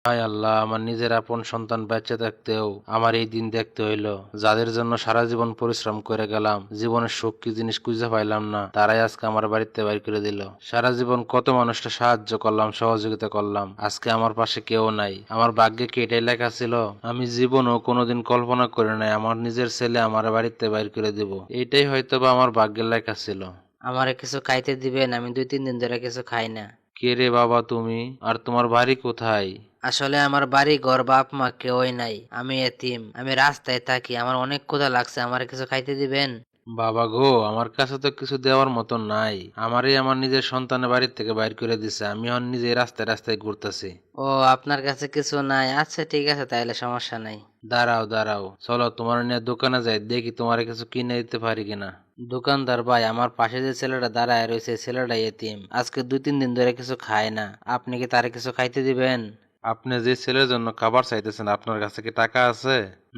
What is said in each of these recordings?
হায় আল্লাহ, আমার নিজের আপন সন্তান বেঁচে থাকতেও আমার এই দিন দেখতে হইল। যাদের জন্য সারা জীবন পরিশ্রম করে গেলাম, জীবনের সুখ কি জিনিস খুঁজে পাইলাম না, তারাই আজকে আমার বাড়িতে বাইর করে দিল। সারা জীবন কত মানুষটা সাহায্য করলাম, সহযোগিতা করলাম, আজকে আমার পাশে কেউ নাই। আমার ভাগ্যে কি এটাই লেখা ছিল? আমি জীবনও কোনোদিন কল্পনা করে নাই আমার নিজের ছেলে আমার বাড়িতে বাইর করে দিব। এইটাই হয়তোবা আমার ভাগ্যের লেখা ছিল। আমারে কিছু খাইতে দিবেন? আমি 2-3 দিন ধরে কিছু খাই না। কে রে বাবা তুমি? আর তোমার বাড়ি কোথায়? আসলে আমার বাড়ি ঘর বাপ মা কেউই নাই, আমি এতিম, আমি রাস্তায় থাকি, আমার অনেক ক্ষুধা লাগছে, আমার কিছু খাইতে দিবেন? বাবা গো, আমার কাছে তো কিছু দেওয়ার মতো নাই। আমারই আমার নিজের সন্তানের বাড়ির থেকে বাইর করে দিছে, আমি এখন নিজে রাস্তায় রাস্তায় ঘুরতেছি। ও, আপনার কাছে কিছু নাই? আচ্ছা ঠিক আছে, তাইলে সমস্যা নাই। দাঁড়াও দাঁড়াও, চলো তোমার নিয়ে দোকানে যাই, দেখি তোমার কিছু কিনে দিতে পারি কিনা। দোকানদার ভাই, আমার পাশে যে ছেলেটা দাঁড়ায় রয়েছে, ছেলেটা এতিম, আজকে 2-3 দিন ধরে কিছু খায় না, আপনি কি তারে কিছু খাইতে দিবেন? আপনি যে ছেলের জন্য খাবার চাইতেছেন, আপনার কাছে কি টাকা আছে?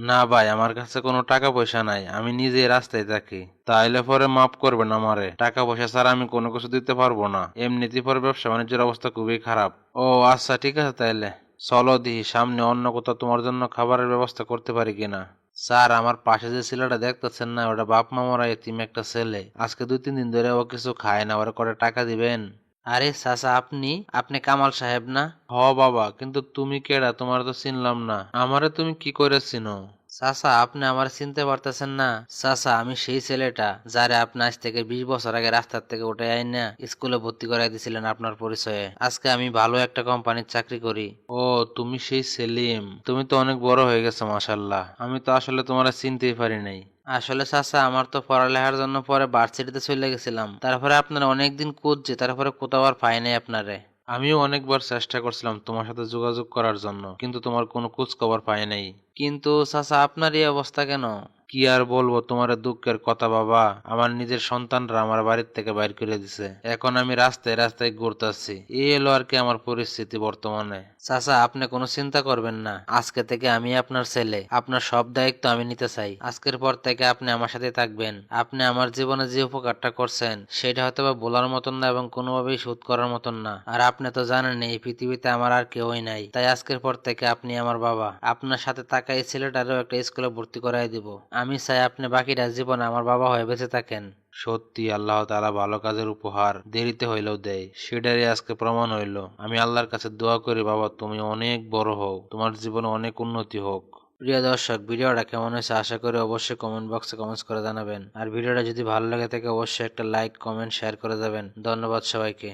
না ভাই, আমার কাছে কোনো টাকা পয়সা নাই, আমি নিজে রাস্তায় থাকি। তাইলে পরে মাফ করবেন আমারে, টাকা পয়সা ছাড়া আমি কোনো কিছু দিতে পারবো না। এমনিতেই পরে ব্যবসা বাণিজ্যের অবস্থা খুবই খারাপ। ও আচ্ছা, ঠিক আছে তাইলে। চলো দিহি সামনে অন্য কোথাও তোমার জন্য খাবারের ব্যবস্থা করতে পারি কিনা। স্যার, আমার পাশে যে ছেলেটা দেখতেছেন না, ওটা বাপ মা মরা এতিম একটা ছেলে, আজকে 2-3 দিন ধরে ও কিছু খায় না, ওরা করে টাকা দিবেন? আরে চাচা, আপনি আপনি কামাল সাহেব না? হ বাবা, কিন্তু তুমি কেডা? তোমার তো চিনলাম না, আমারে তুমি কি করে চিনো? চাচা, আপনি আমার চিনতে পারতেছেন না? চাচা, আমি সেই ছেলেটা যারে আপনি আজ থেকে 20 বছর আগে রাস্তার থেকে উঠে আইনা স্কুলে ভর্তি করাই দিয়েছিলেন আপনার পরিচয়ে। আজকে আমি ভালো একটা কোম্পানির চাকরি করি। ও, তুমি সেই সেলিম? তুমি তো অনেক বড় হয়ে গেছো মাশাল্লাহ, আমি তো আসলে তোমার চিনতেই পারি নাই। আসলে চাচা, আমার তো পড়ালেখার জন্য পরে ভার্সিটিতে চলে গেছিলাম, তারপরে আপনার অনেকদিন খুঁজছি, তারপরে কোথাও আর পাই নাই আপনারে। আমিও অনেকবার চেষ্টা করছিলাম তোমার সাথে যোগাযোগ করার জন্য, কিন্তু তোমার কোনো খোঁজ খবর পাই নাই। কিন্তু চাচা, আপনার এই অবস্থা কেন? কি আর বলবো তোমার দুঃখের কথা বাবা, আমার নিজের সন্তানরা আমার বাড়ির থেকে বাইর করে দিছে, এখন আমি রাস্তায় রাস্তায় ঘুরতেছি। এই এলো আর কি আমার পরিস্থিতি বর্তমানে। চাচা, আপনি কোনো চিন্তা করবেন না, আজকে থেকে আমি আপনার ছেলে, আপনার সব দায়িত্ব আমি নিতে চাই। আজকের পর থেকে আপনি আমার সাথে থাকবেন। আপনি আমার জীবনে যে উপকারটা করছেন সেটা হয়তো বা বলার মতন না এবং কোনোভাবেই শোধ করার মতন না। আর আপনি তো জানেন এই পৃথিবীতে আমার আর কেউই নাই, তাই আজকের পর থেকে আপনি আমার বাবা। আপনার সাথে থাকা এই ছেলেটারও একটা স্কুলে ভর্তি করাই দিব। আমি চাই আপনি বাকিটা জীবন আমার বাবা হয়ে বেঁচে থাকেন। সত্যি আল্লাহ তাআলা ভালো কাজের উপহার দেরিতে হইলেও দেয়, সেটারই আজকে প্রমাণ হইলো। আমি আল্লাহর কাছে দোয়া করি বাবা, তুমি অনেক বড় হও, তোমার জীবনে অনেক উন্নতি হোক। প্রিয় দর্শক, ভিডিওটা কেমন হয়েছে আশা করি অবশ্যই কমেন্ট বক্সে কমেন্টস করে জানাবেন। আর ভিডিওটা যদি ভালো লাগে থাকে অবশ্যই একটা লাইক, কমেন্ট, শেয়ার করে যাবেন। ধন্যবাদ সবাইকে।